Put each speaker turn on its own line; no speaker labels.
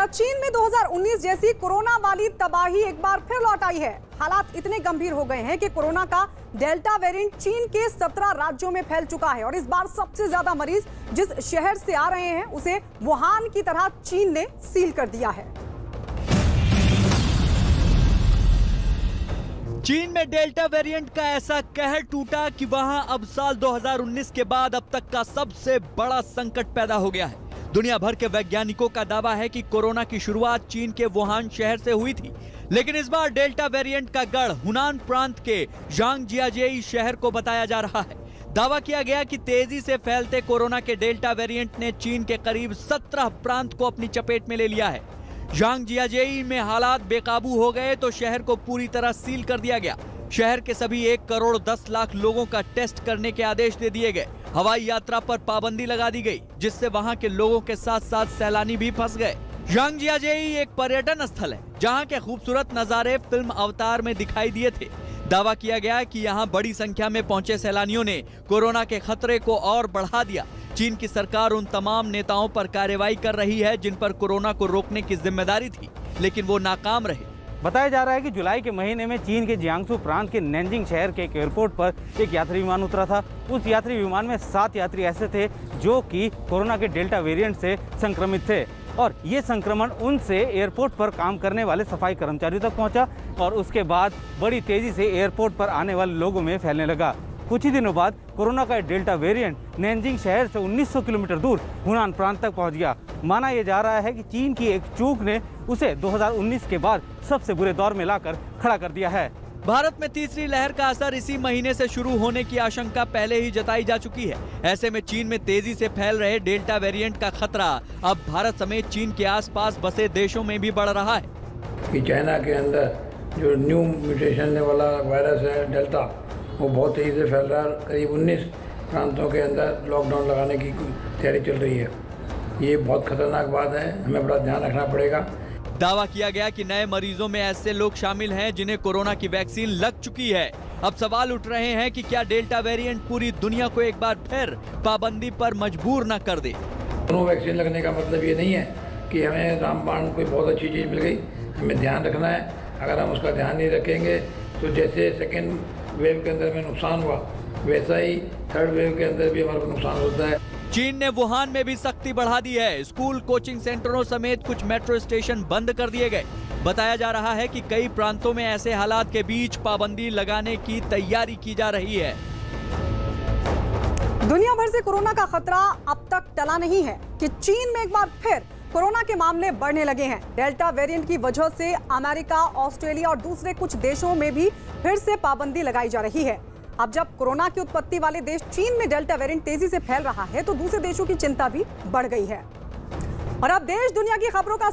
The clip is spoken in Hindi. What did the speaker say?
चीन में 2019 जैसी कोरोना वाली तबाही एक बार फिर लौट आई है। हालात इतने गंभीर हो गए हैं कि कोरोना का डेल्टा वेरिएंट चीन के 17 राज्यों में फैल चुका है और इस बार सबसे ज्यादा मरीज जिस शहर से आ रहे हैं उसे वुहान की तरह चीन ने सील कर दिया है।
चीन में डेल्टा वेरिएंट का ऐसा कहर टूटा कि वहां अब साल 2019 के बाद अब तक का सबसे बड़ा संकट पैदा हो गया है। दुनिया भर के वैज्ञानिकों का दावा है कि कोरोना की शुरुआत चीन के वुहान शहर से हुई थी, लेकिन इस बार डेल्टा वेरिएंट का गढ़ हुनान प्रांत के ज़ांगजियाजेई शहर को बताया जा रहा है। दावा किया गया कि तेजी से फैलते कोरोना के डेल्टा वेरिएंट ने चीन के करीब 17 प्रांत को अपनी चपेट में ले लिया है। ज़ांगजियाजेई में हालात बेकाबू हो गए तो शहर को पूरी तरह सील कर दिया गया। शहर के सभी 1 करोड़ 10 लाख लोगों का टेस्ट करने के आदेश दे दिए गए। हवाई यात्रा पर पाबंदी लगा दी गई, जिससे वहां के लोगों के साथ साथ सैलानी भी फंस गए। ज़ांगजियाजेई एक पर्यटन स्थल है जहां के खूबसूरत नजारे फिल्म अवतार में दिखाई दिए थे। दावा किया गया कि यहां बड़ी संख्या में पहुंचे सैलानियों ने कोरोना के खतरे को और बढ़ा दिया। चीन की सरकार उन तमाम नेताओं पर कार्रवाई कर रही है जिन पर कोरोना को रोकने की जिम्मेदारी थी, लेकिन वो नाकाम रहे।
बताया जा रहा है कि जुलाई के महीने में चीन के जियांगसू प्रांत के नैनजिंग शहर के एक एयरपोर्ट पर एक यात्री विमान उतरा था। उस यात्री विमान में 7 यात्री ऐसे थे जो कि कोरोना के डेल्टा वेरिएंट से संक्रमित थे और ये संक्रमण उनसे एयरपोर्ट पर काम करने वाले सफाई कर्मचारियों तक पहुंचा और उसके बाद बड़ी तेजी से एयरपोर्ट पर आने वाले लोगों में फैलने लगा। कुछ ही दिनों बाद कोरोना का डेल्टा वेरिएंट नैनजिंग शहर से 1900 किलोमीटर दूर हुनान प्रांत तक पहुंच गया। माना यह जा रहा है कि चीन की एक चूक ने उसे 2019 के बाद सबसे बुरे दौर में लाकर खड़ा कर दिया है।
भारत में तीसरी लहर का असर इसी महीने से शुरू होने की आशंका पहले ही जताई जा चुकी है। ऐसे में चीन में तेजी से फैल रहे डेल्टा वेरिएंट का खतरा अब भारत समेत चीन के आसपास बसे देशों में भी बढ़ रहा है।
कि चाइना के अंदर जो न्यू म्यूटेशन वाला वायरस है डेल्टा, वो बहुत तेजी से फैल रहा है। करीब 19 प्रांतों के अंदर लॉकडाउन लगाने की तैयारी चल रही है। ये बहुत खतरनाक बात है, हमें बड़ा ध्यान रखना पड़ेगा।
दावा किया गया कि नए मरीजों में ऐसे लोग शामिल हैं जिन्हें कोरोना की वैक्सीन लग चुकी है। अब सवाल उठ रहे हैं कि क्या डेल्टा वेरिएंट पूरी दुनिया को एक बार फिर पाबंदी पर मजबूर न कर दे।
दोनों वैक्सीन लगने का मतलब ये नहीं है कि हमें रामबाण कोई बहुत अच्छी चीज़ मिल गई। हमें ध्यान रखना है। अगर हम उसका ध्यान नहीं रखेंगे तो जैसे सेकेंड वेव के अंदर में नुकसान हुआ, वैसा ही थर्ड वेव के अंदर भी हमारा नुकसान होता है।
चीन ने वुहान में भी सख्ती बढ़ा दी है। स्कूल, कोचिंग सेंटरों समेत कुछ मेट्रो स्टेशन बंद कर दिए गए। बताया जा रहा है कि कई प्रांतों में ऐसे हालात के बीच पाबंदी लगाने की तैयारी की जा रही है।
दुनिया भर से कोरोना का खतरा अब तक टला नहीं है कि चीन में एक बार फिर कोरोना के मामले बढ़ने लगे हैं। डेल्टा वेरिएंट की वजह से अमेरिका, ऑस्ट्रेलिया और दूसरे कुछ देशों में भी फिर से पाबंदी लगाई जा रही है। अब जब कोरोना की उत्पत्ति वाले देश चीन में डेल्टा वेरिएंट तेजी से फैल रहा है तो दूसरे देशों की चिंता भी बढ़ गई है। और अब देश दुनिया की खबरों का